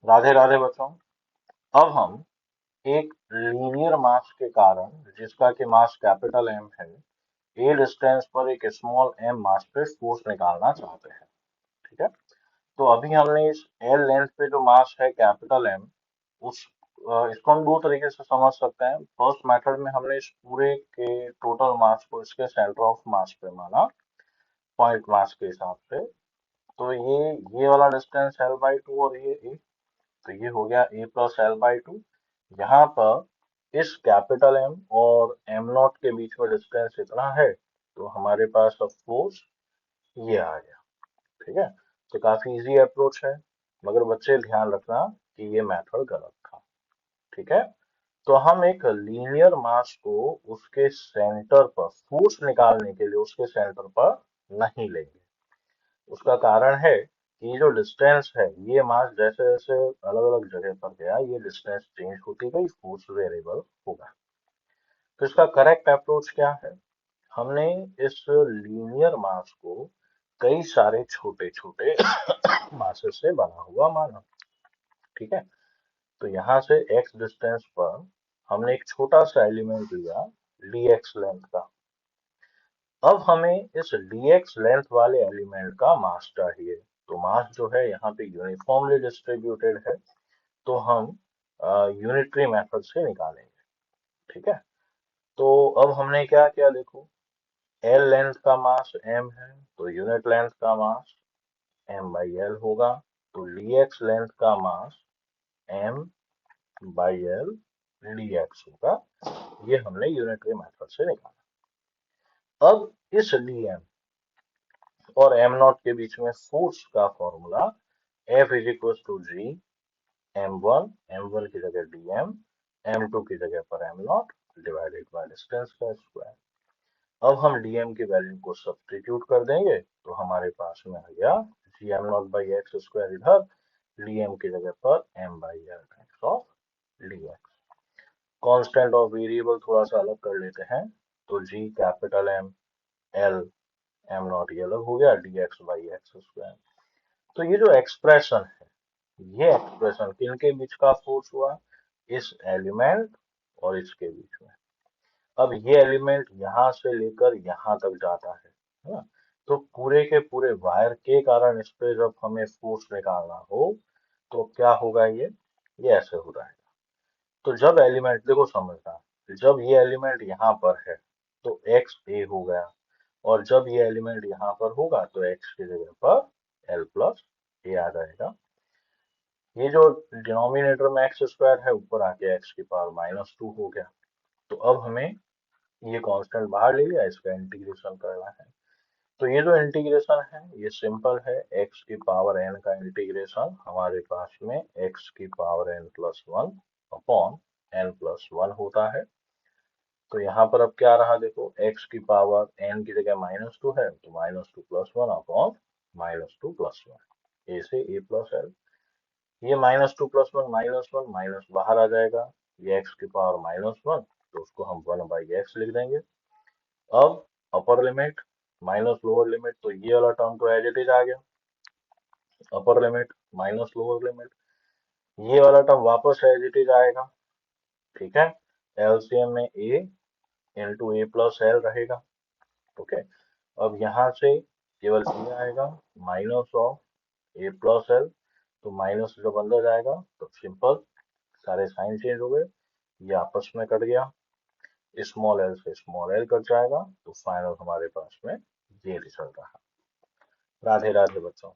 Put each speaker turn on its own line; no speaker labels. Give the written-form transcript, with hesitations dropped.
राधे राधे बच्चों। अब हम एक लीनियर मास के कारण, जिसका कि मास कैपिटल एम है, ए डिस्टेंस पर एक स्मॉल एम मास पे फोर्स निकालना चाहते हैं। ठीक है। तो अभी हमने इस एल लेंथ पे जो मास है कैपिटल एम, उस इसको हम दो तरीके से समझ सकते हैं। फर्स्ट मेथड में हमने इस पूरे के टोटल मास को इसके सेंटर ऑफ मास पे माना, पॉइंट मास के हिसाब से। तो ये वाला डिस्टेंस एल बाई टू और ये ए, तो ये हो गया ए प्लस एल बाई टू। यहाँ पर इस कैपिटल एम और एम नॉट के बीच में डिस्टेंस इतना है, तो हमारे पास अब फोर्स ये आ गया। ठीक है। तो काफी इजी अप्रोच है, मगर बच्चे ध्यान रखना कि ये मेथड गलत था। ठीक है। तो हम एक लीनियर मास को उसके सेंटर पर फोर्स निकालने के लिए उसके सेंटर पर नहीं लेंगे। उसका कारण है कि ये जो डिस्टेंस है, ये मास जैसे जैसे अलग अलग जगह पर गया, ये डिस्टेंस चेंज होती गई, फोर्स वेरिएबल होगा। तो इसका करेक्ट अप्रोच क्या है? हमने इस लीनियर मास को कई सारे छोटे छोटे मासेस से बना हुआ माना। ठीक है। तो यहाँ से x डिस्टेंस पर हमने एक छोटा सा एलिमेंट लिया, dx लेंथ का। अब हमें इस dx लेंथ वाले एलिमेंट का मास चाहिए। तो मास जो है यहाँ पे यूनिफॉर्मली डिस्ट्रीब्यूटेड है, तो हम यूनिटरी मेथड से निकालेंगे। ठीक है। तो अब हमने क्या किया देखो, एल लेंथ का मास m है, तो यूनिट लेंथ का मास m बाई एल होगा। तो dx लेंथ का मास m बाई एल dx होगा। ये हमने यूनिटरी मेथड से निकाला। अब इस dm और एम नॉट के बीच में फोर्स का formula F is equal to G M one की जगह dm, m2 की जगह पर M not divided by distance का स्क्वायर। अब हम dm की वैल्यू को सब्स्टिट्यूट कर देंगे, तो हमारे पास में आ गया G am not by x square, इधर dm की जगह पर m by L times of dx। Constant और वेरिएबल थोड़ा सा अलग कर लेते हैं, तो g capital M, L am not ये अलग हो गया, dx बाई एक्स स्क्वायर। तो ये जो एक्सप्रेशन है, ये एक्सप्रेशन किनके बीच का फोर्स हुआ? इस एलिमेंट और इसके बीच में। अब ये एलिमेंट यहाँ से लेकर यहाँ तक जाता है ना? तो पूरे के पूरे वायर के कारण इस पे जब हमें फोर्स निकालना हो, तो क्या होगा? ये ऐसे हो जाएगा। तो जब एलिमेंट, देखो समझना, जब ये एलिमेंट यहाँ पर है तो एक्स ए हो गया, और जब ये एलिमेंट यहाँ पर होगा तो एक्स की जगह पर एल प्लस ए आ जाएगा। ये जो डिनोमिनेटर में एक्स स्क्वायर है, ऊपर आके एक्स की पावर माइनस टू हो गया। तो अब हमें ये कांस्टेंट बाहर ले लिया, इसका इंटीग्रेशन करना है। तो ये जो इंटीग्रेशन है ये सिंपल है, एक्स की पावर एन का इंटीग्रेशन हमारे पास में एक्स की power N plus one upon N plus one होता है। तो यहाँ पर अब क्या रहा देखो, x की पावर n की जगह माइनस टू है, तो minus two plus one upon minus two plus one, A से ए प्लस एल। ये minus two plus one minus बाहर आ जाएगा, ये x की पावर माइनस वन, तो उसको हम वन बाई एक्स लिख देंगे। अब upper limit minus lower limit, तो ये वाला टर्म तो एज इट इज आ गया, upper limit minus lower limit, ये वाला टर्म वापस एज इट इज आएगा। ठीक है। एलसीएम में a into A plus L रहेगा। ओके। अब यहाँ से केवल ये आएगा, minus of A plus L, तो माइनस जब अंदर जाएगा तो सिंपल सारे साइन चेंज हो गए, ये आपस में कट गया, स्मॉल एल से स्मॉल एल कट जाएगा, तो फाइनल हमारे पास में ये रिजल्ट रहा। राधे राधे बच्चों।